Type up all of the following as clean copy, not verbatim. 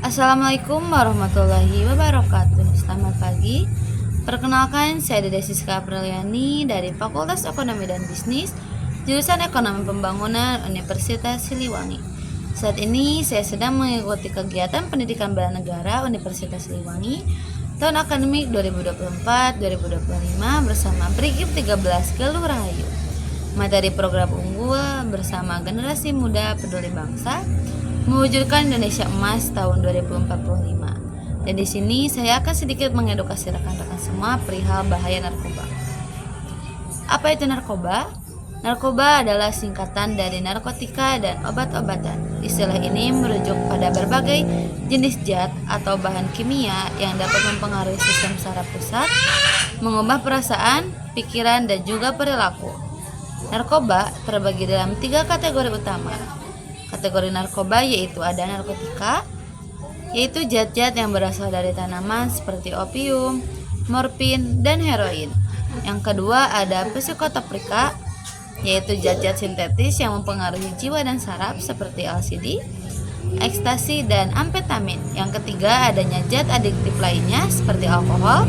Assalamualaikum warahmatullahi wabarakatuh. Selamat pagi. Perkenalkan, saya Dede Siska Apriliani dari Fakultas Ekonomi dan Bisnis, jurusan Ekonomi Pembangunan Universitas Siliwangi. Saat ini saya sedang mengikuti kegiatan pendidikan bela negara Universitas Siliwangi tahun akademik 2024-2025 bersama Brigif 13 Galuh Rahayu. Materi program unggul bersama generasi muda peduli bangsa mewujudkan Indonesia Emas tahun 2045. Dan di sini saya akan sedikit mengedukasi rekan-rekan semua perihal bahaya narkoba. Apa itu narkoba? Narkoba adalah singkatan dari narkotika dan obat-obatan. Istilah ini merujuk pada berbagai jenis zat atau bahan kimia yang dapat mempengaruhi sistem saraf pusat, mengubah perasaan, pikiran, dan juga perilaku. Narkoba terbagi dalam 3 kategori utama. Kategori narkoba yaitu ada narkotika, yaitu zat-zat yang berasal dari tanaman seperti opium, morfin, dan heroin. Yang kedua ada psikotropika, yaitu zat-zat sintetis yang mempengaruhi jiwa dan saraf seperti LSD, ekstasi, dan amfetamin. Yang ketiga adanya zat adiktif lainnya seperti alkohol,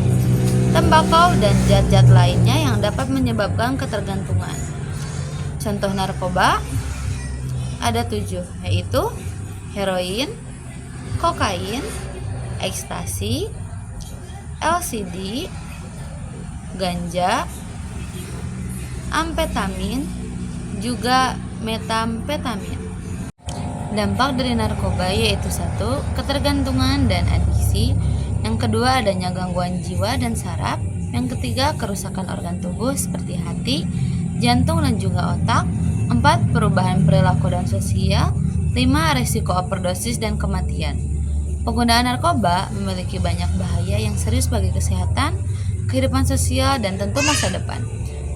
tembakau, dan zat-zat lainnya yang dapat menyebabkan ketergantungan. Contoh narkoba ada 7, yaitu heroin, kokain, ekstasi, LSD, ganja, amfetamin, juga metamfetamin. Dampak dari narkoba yaitu 1. Ketergantungan dan adiksi. Yang kedua adanya gangguan jiwa dan saraf. Yang ketiga kerusakan organ tubuh seperti hati, jantung, dan juga otak. 4. Perubahan perilaku dan sosial. 5. Risiko overdosis dan kematian. Penggunaan narkoba memiliki banyak bahaya yang serius bagi kesehatan, kehidupan sosial, dan tentu masa depan.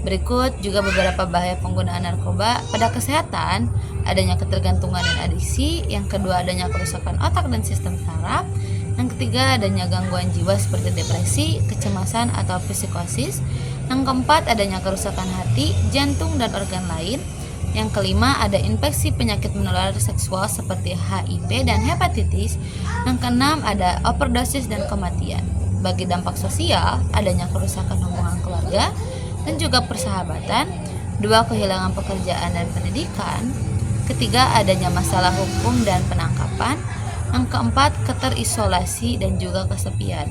Berikut juga beberapa bahaya penggunaan narkoba pada kesehatan: adanya ketergantungan dan adiksi. Yang kedua adanya kerusakan otak dan sistem saraf. Yang ketiga adanya gangguan jiwa seperti depresi, kecemasan, atau psikosis. Yang keempat adanya kerusakan hati, jantung, dan organ lain. Yang kelima ada infeksi penyakit menular seksual seperti HIV dan hepatitis. Yang keenam ada overdosis dan kematian. Bagi dampak sosial adanya kerusakan hubungan keluarga dan juga persahabatan. 2. Kehilangan pekerjaan dan pendidikan. Ketiga adanya masalah hukum dan penangkapan. Yang keempat keterisolasi dan juga kesepian.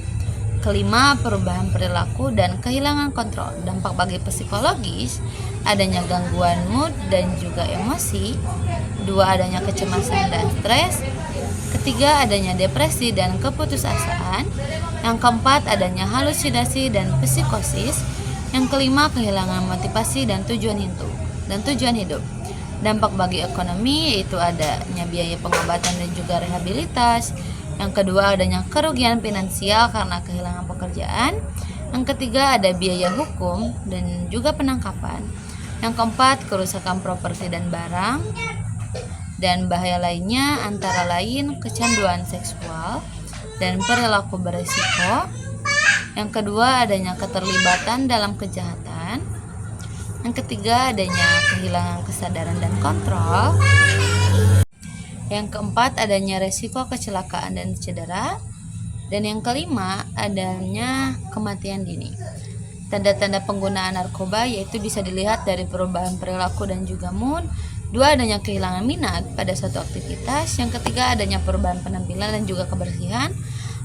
Kelima, perubahan perilaku dan kehilangan kontrol. Dampak bagi psikologis adanya gangguan mood dan juga emosi. 2. Adanya kecemasan dan stres. Ketiga, adanya depresi dan keputusasaan. Yang keempat, adanya halusinasi dan psikosis. Yang kelima, kehilangan motivasi dan tujuan hidup. Dampak bagi ekonomi yaitu adanya biaya pengobatan dan juga rehabilitas. Yang kedua adanya kerugian finansial karena kehilangan pekerjaan. Yang ketiga ada biaya hukum dan juga penangkapan. Yang keempat kerusakan properti dan barang. Dan bahaya lainnya antara lain kecanduan seksual dan perilaku berisiko. Yang kedua adanya keterlibatan dalam kejahatan. Yang ketiga adanya kehilangan kesadaran dan kontrol. Yang keempat adanya resiko kecelakaan dan cedera. Dan yang kelima adanya kematian dini. Tanda-tanda penggunaan narkoba yaitu bisa dilihat dari perubahan perilaku dan juga mood. 2. Adanya kehilangan minat pada suatu aktivitas. Yang ketiga adanya perubahan penampilan dan juga kebersihan.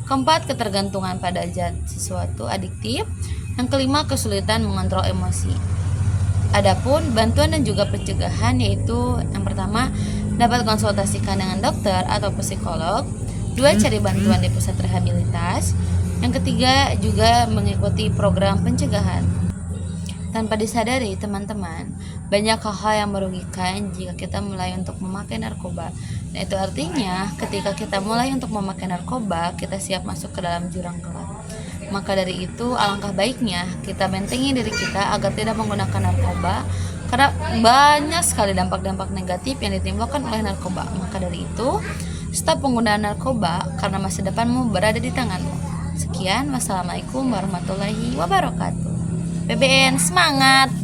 Keempat ketergantungan pada zat sesuatu adiktif. Yang kelima kesulitan mengontrol emosi. Adapun bantuan dan juga pencegahan yaitu yang pertama dapat konsultasikan dengan dokter atau psikolog. 2. Cari bantuan di pusat rehabilitas. Yang ketiga juga mengikuti program pencegahan. Tanpa disadari teman-teman, banyak hal-hal yang merugikan jika kita mulai untuk memakai narkoba. Nah itu artinya ketika kita mulai untuk memakai narkoba, kita siap masuk ke dalam jurang gelap. Maka dari itu alangkah baiknya kita bentengi diri kita agar tidak menggunakan narkoba, karena banyak sekali dampak-dampak negatif yang ditimbulkan oleh narkoba. Maka dari itu stop penggunaan narkoba karena masa depanmu berada di tanganmu. Sekian, wassalamualaikum warahmatullahi wabarakatuh. PBN semangat.